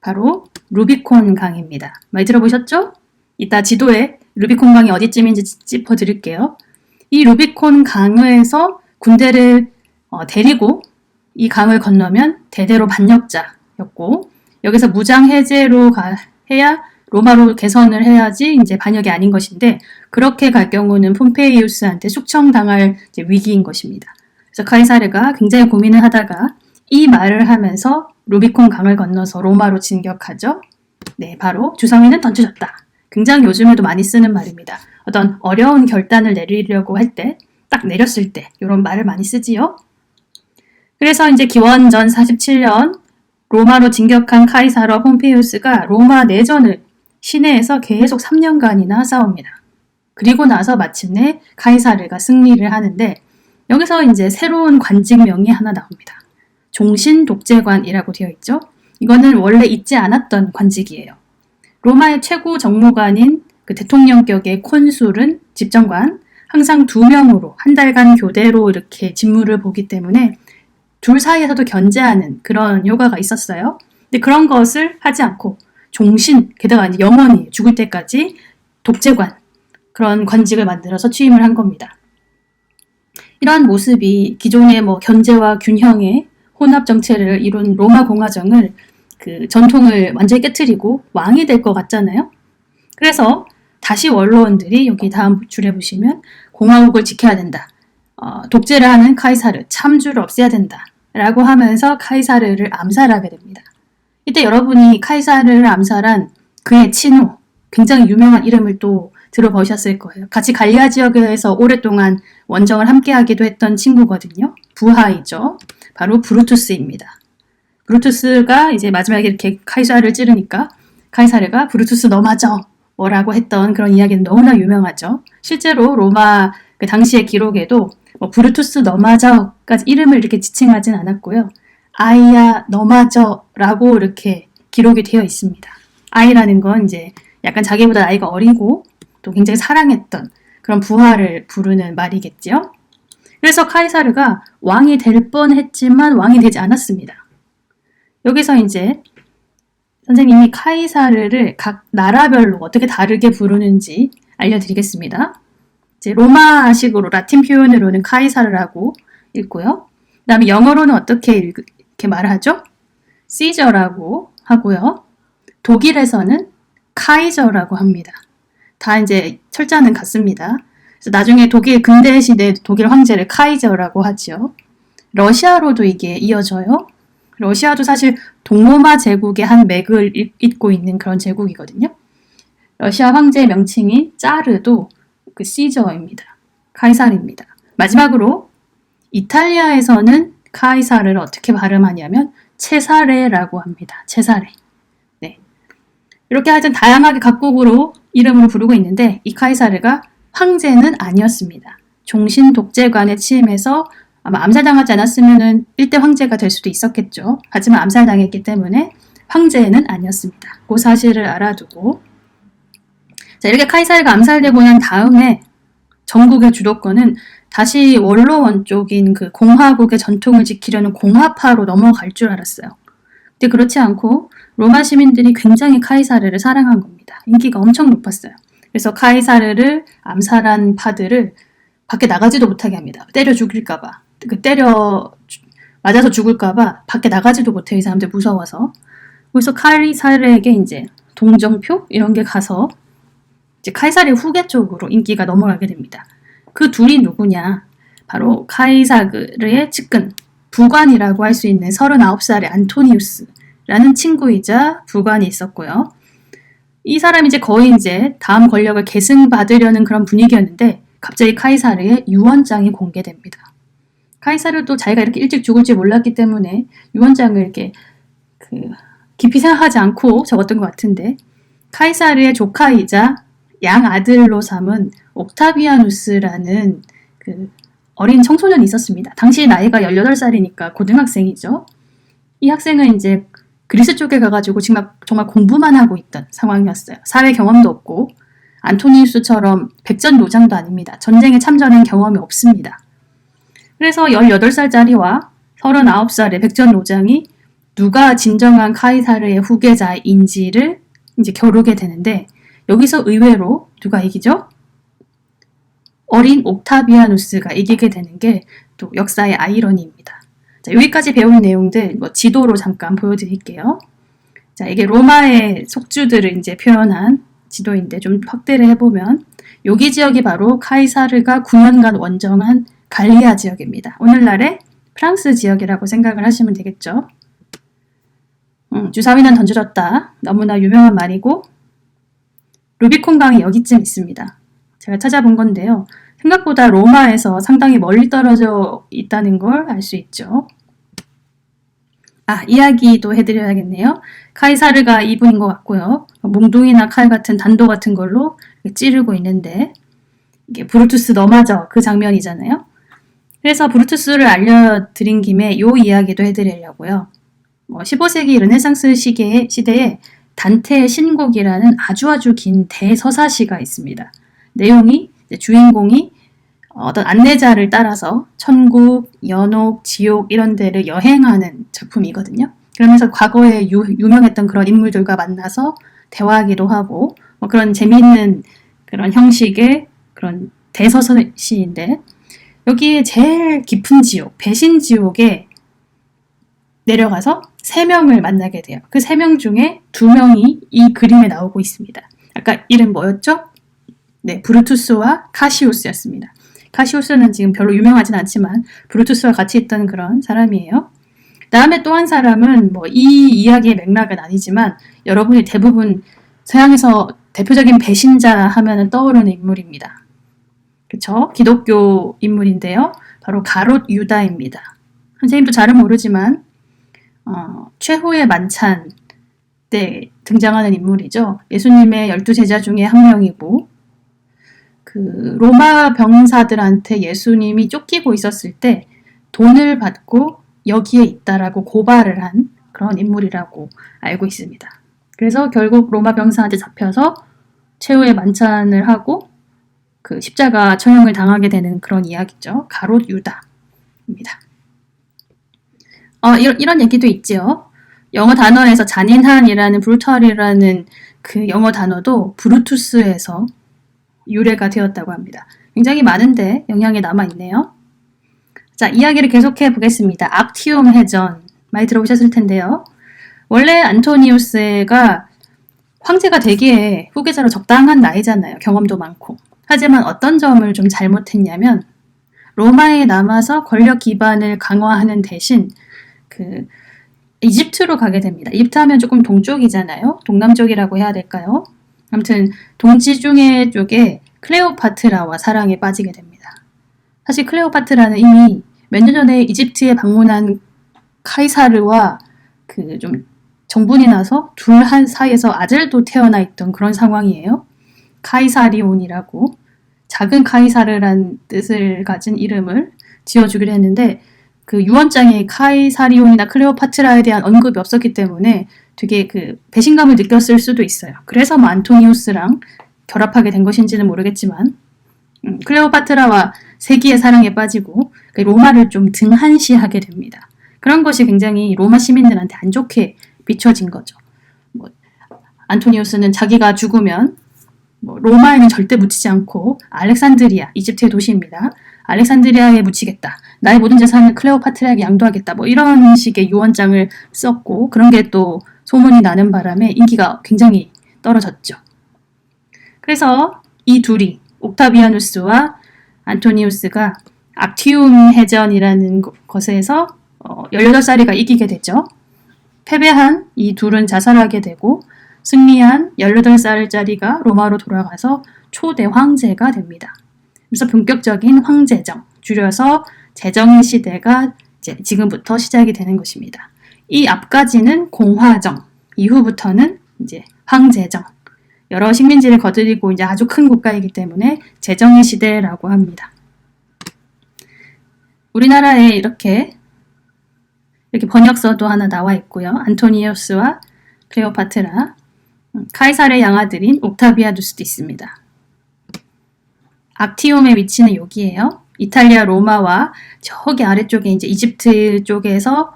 바로 루비콘 강입니다. 많이 들어보셨죠? 이따 지도에 루비콘 강이 어디쯤인지 짚어드릴게요. 이 루비콘 강에서 군대를 데리고 이 강을 건너면 대대로 반역자였고 여기서 무장 해제로 해야 로마로 개선을 해야지 이제 반역이 아닌 것인데 그렇게 갈 경우는 폼페이우스한테 숙청당할 위기인 것입니다. 그래서 카이사르가 굉장히 고민을 하다가 이 말을 하면서 루비콘 강을 건너서 로마로 진격하죠. 네, 바로 주사위는 던져졌다. 굉장히 요즘에도 많이 쓰는 말입니다. 어떤 어려운 결단을 내리려고 할 때, 딱 내렸을 때 이런 말을 많이 쓰지요. 그래서 이제 기원전 47년 로마로 진격한 카이사르와 폼페이우스가 로마 내전을 시내에서 계속 3년간이나 싸웁니다. 그리고 나서 마침내 카이사르가 승리를 하는데 여기서 이제 새로운 관직명이 하나 나옵니다. 종신 독재관이라고 되어 있죠. 이거는 원래 있지 않았던 관직이에요. 로마의 최고 정무관인 그 대통령격의 콘술은 집정관 항상 2명으로 한 달간 교대로 이렇게 직무를 보기 때문에 둘 사이에서도 견제하는 그런 효과가 있었어요. 근데 그런 것을 하지 않고 종신, 게다가 이제 영원히 죽을 때까지 독재관, 그런 관직을 만들어서 취임을 한 겁니다. 이러한 모습이 기존의 견제와 균형의 혼합 정체를 이룬 로마 공화정을 그 전통을 완전히 깨트리고 왕이 될 것 같잖아요. 그래서 다시 원로원들이 여기 다음 줄에 보시면 공화국을 지켜야 된다. 독재를 하는 카이사르, 참주를 없애야 된다. 라고 하면서 카이사르를 암살하게 됩니다. 이때 여러분이 카이사르를 암살한 그의 친후, 굉장히 유명한 이름을 또 들어보셨을 거예요. 같이 갈리아 지역에서 오랫동안 원정을 함께하기도 했던 친구거든요. 부하이죠. 바로 브루투스입니다. 브루투스가 이제 마지막에 이렇게 카이사르를 찌르니까 카이사르가 브루투스 너 맞아 뭐라고 했던 그런 이야기는 너무나 유명하죠. 실제로 로마 그 당시의 기록에도 브루투스 너 맞아까지 이름을 이렇게 지칭하진 않았고요. 아이야 너 맞아라고 이렇게 기록이 되어 있습니다. 아이라는 건 이제 약간 자기보다 나이가 어리고 또 굉장히 사랑했던 그런 부하를 부르는 말이겠죠. 그래서 카이사르가 왕이 될 뻔했지만 왕이 되지 않았습니다. 여기서 이제 선생님이 카이사르를 각 나라별로 어떻게 다르게 부르는지 알려드리겠습니다. 이제 로마식으로 라틴 표현으로는 카이사르라고 읽고요. 그 다음에 영어로는 어떻게 이렇게 말하죠? 시저라고 하고요. 독일에서는 카이저라고 합니다. 다 이제 철자는 같습니다. 그래서 나중에 독일 근대 시대 독일 황제를 카이저라고 하죠. 러시아로도 이게 이어져요. 러시아도 사실 동로마 제국의 한 맥을 잇고 있는 그런 제국이거든요. 러시아 황제의 명칭인 짜르도 그 시저입니다. 카이사르입니다. 마지막으로 이탈리아에서는 카이사르를 어떻게 발음하냐면 체사레라고 합니다. 체사레. 네. 이렇게 하여튼 다양하게 각국으로 이름으로 부르고 있는데 이 카이사르가 황제는 아니었습니다. 종신 독재관에 취임해서 아마 암살당하지 않았으면 1대 황제가 될 수도 있었겠죠. 하지만 암살당했기 때문에 황제는 아니었습니다. 그 사실을 알아두고 자, 이렇게 카이사르가 암살되고 난 다음에 전국의 주도권은 다시 원로원 쪽인 그 공화국의 전통을 지키려는 공화파로 넘어갈 줄 알았어요. 근데 그렇지 않고 로마 시민들이 굉장히 카이사르를 사랑한 겁니다. 인기가 엄청 높았어요. 그래서 카이사르를 암살한 파들을 밖에 나가지도 못하게 합니다. 때려 죽일까봐. 맞아서 죽을까봐 밖에 나가지도 못해요. 이 사람들 무서워서. 그래서 카이사르에게 이제 동정표 이런 게 가서 이제 카이사르의 후계 쪽으로 인기가 넘어가게 됩니다. 그 둘이 누구냐? 바로 카이사르의 측근, 부관이라고 할 수 있는 39살의 안토니우스라는 친구이자 부관이 있었고요. 이 사람이 이제 거의 이제 다음 권력을 계승받으려는 그런 분위기였는데 갑자기 카이사르의 유언장이 공개됩니다. 카이사르도 자기가 이렇게 일찍 죽을지 몰랐기 때문에 유언장을 이렇게 깊이 생각하지 않고 적었던 것 같은데 카이사르의 조카이자 양아들로 삼은 옥타비아누스라는 그 어린 청소년이 있었습니다. 당시 나이가 18살이니까 고등학생이죠. 이 학생은 이제 그리스 쪽에 가가지고 정말 공부만 하고 있던 상황이었어요. 사회 경험도 없고 안토니우스처럼 백전노장도 아닙니다. 전쟁에 참전한 경험이 없습니다. 그래서 18살짜리와 39살의 백전노장이 누가 진정한 카이사르의 후계자인지를 이제 겨루게 되는데 여기서 의외로 누가 이기죠? 어린 옥타비아누스가 이기게 되는 게 또 역사의 아이러니입니다. 자, 여기까지 배운 내용들 지도로 잠깐 보여드릴게요. 자, 이게 로마의 속주들을 이제 표현한 지도인데 좀 확대를 해보면 여기 지역이 바로 카이사르가 9년간 원정한 갈리아 지역입니다. 오늘날의 프랑스 지역이라고 생각을 하시면 되겠죠. 주사위는 던져졌다. 너무나 유명한 말이고 루비콘 강이 여기쯤 있습니다. 제가 찾아본 건데요. 생각보다 로마에서 상당히 멀리 떨어져 있다는 걸 알 수 있죠. 이야기도 해드려야겠네요. 카이사르가 이분인 것 같고요. 몽둥이나 칼 같은 단도 같은 걸로 찌르고 있는데 이게 브루투스 너 맞아 그 장면이잖아요. 그래서 브루투스를 알려드린 김에 이 이야기도 해드리려고요. 15세기 르네상스 시대에 단테의 신곡이라는 아주 긴 대서사시가 있습니다. 내용이 주인공이 어떤 안내자를 따라서 천국, 연옥, 지옥 이런 데를 여행하는 작품이거든요. 그러면서 과거에 유명했던 그런 인물들과 만나서 대화하기도 하고 그런 재미있는 그런 형식의 그런 대서사시인데 여기에 제일 깊은 지옥, 배신 지옥에 내려가서 3명을 만나게 돼요. 그 3명 중에 2명이 이 그림에 나오고 있습니다. 아까 이름 뭐였죠? 네, 브루투스와 카시우스였습니다. 카시우스는 지금 별로 유명하진 않지만 브루투스와 같이 있던 그런 사람이에요. 다음에 또 한 사람은 이 이야기의 맥락은 아니지만 여러분이 대부분 서양에서 대표적인 배신자 하면 떠오르는 인물입니다. 그쵸? 기독교 인물인데요. 바로 가롯 유다입니다. 선생님도 잘은 모르지만 최후의 만찬 때 등장하는 인물이죠. 예수님의 12제자 중에 한 명이고 그 로마 병사들한테 예수님이 쫓기고 있었을 때 돈을 받고 여기에 있다라고 고발을 한 그런 인물이라고 알고 있습니다. 그래서 결국 로마 병사한테 잡혀서 최후의 만찬을 하고 그 십자가 처형을 당하게 되는 그런 이야기죠. 가롯 유다입니다. 이런 얘기도 있지요. 영어 단어에서 잔인한이라는 브루탈이라는 그 영어 단어도 브루투스에서 유래가 되었다고 합니다. 굉장히 많은데 영향이 남아있네요. 자, 이야기를 계속해 보겠습니다. 악티움 해전 많이 들어보셨을 텐데요. 원래 안토니우스가 황제가 되기에 후계자로 적당한 나이잖아요. 경험도 많고. 하지만 어떤 점을 좀 잘못했냐면 로마에 남아서 권력 기반을 강화하는 대신 그 이집트로 가게 됩니다. 이집트 하면 조금 동쪽이잖아요. 동남쪽이라고 해야 될까요? 아무튼 동지중해 쪽에 클레오파트라와 사랑에 빠지게 됩니다. 사실 클레오파트라는 이미 몇 년 전에 이집트에 방문한 카이사르와 그 좀 정분이 나서 둘 한 사이에서 아들도 태어나 있던 그런 상황이에요. 카이사리온이라고 작은 카이사르란 뜻을 가진 이름을 지어주기로 했는데 그 유언장에 카이사리온이나 클레오파트라에 대한 언급이 없었기 때문에 되게 그 배신감을 느꼈을 수도 있어요. 그래서 뭐 안토니우스랑 결합하게 된 것인지는 모르겠지만 클레오파트라와 세기의 사랑에 빠지고 로마를 좀 등한시하게 됩니다. 그런 것이 굉장히 로마 시민들한테 안 좋게 비춰진 거죠. 안토니우스는 자기가 죽으면 로마에는 절대 묻히지 않고 알렉산드리아, 이집트의 도시입니다. 알렉산드리아에 묻히겠다. 나의 모든 재산을 클레오파트라에게 양도하겠다. 이런 식의 유언장을 썼고 그런 게 또 소문이 나는 바람에 인기가 굉장히 떨어졌죠. 그래서 이 둘이 옥타비아누스와 안토니우스가 악티움 해전이라는 것에서 18살이가 이기게 되죠. 패배한 이 둘은 자살하게 되고 승리한 18살짜리가 로마로 돌아가서 초대 황제가 됩니다. 그래서 본격적인 황제정, 줄여서 제정의 시대가 이제 지금부터 시작이 되는 것입니다. 이 앞까지는 공화정, 이후부터는 이제 황제정. 여러 식민지를 거느리고 이제 아주 큰 국가이기 때문에 제정의 시대라고 합니다. 우리나라에 이렇게 번역서도 하나 나와 있고요. 안토니우스와 클레오파트라, 카이사르의 양아들인 옥타비아누스도 있습니다. 악티움의 위치는 여기예요. 이탈리아 로마와 저기 아래쪽에 이제 이집트 쪽에서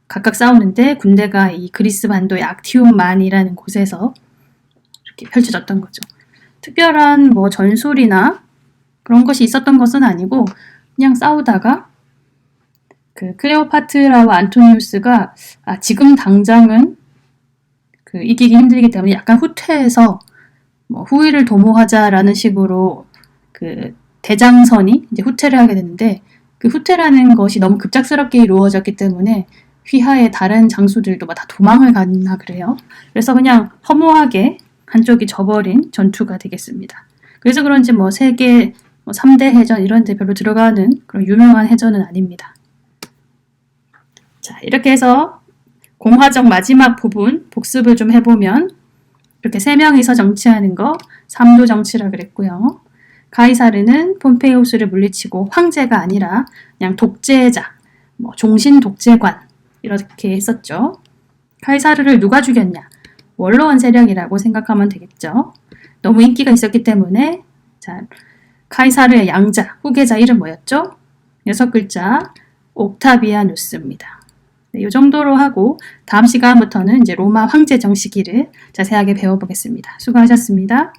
각각 싸우는데 군대가 이 그리스 반도의 악티움만이라는 곳에서 이렇게 펼쳐졌던 거죠. 특별한 전술이나 그런 것이 있었던 것은 아니고 그냥 싸우다가 그 클레오파트라와 안토니우스가 지금 당장은 이기기 힘들기 때문에 약간 후퇴해서 후위를 도모하자라는 식으로 그 대장선이 이제 후퇴를 하게 되는데 그 후퇴라는 것이 너무 급작스럽게 이루어졌기 때문에 휘하의 다른 장수들도 다 도망을 갔나 그래요. 그래서 그냥 허무하게 한쪽이 져버린 전투가 되겠습니다. 그래서 그런지 세계 3대 해전 이런 데 별로 들어가는 그런 유명한 해전은 아닙니다. 자, 이렇게 해서 공화정 마지막 부분 복습을 좀 해보면 이렇게 3명이서 정치하는 거 삼도 정치라 그랬고요. 카이사르는 폼페이우스를 물리치고 황제가 아니라 그냥 독재자, 종신 독재관 이렇게 했었죠. 카이사르를 누가 죽였냐? 원로원 세력이라고 생각하면 되겠죠. 너무 인기가 있었기 때문에 자, 카이사르의 양자, 후계자 이름 뭐였죠? 6글자 옥타비아누스입니다. 네, 이 정도로 하고 다음 시간부터는 이제 로마 황제정 시기를 자세하게 배워보겠습니다. 수고하셨습니다.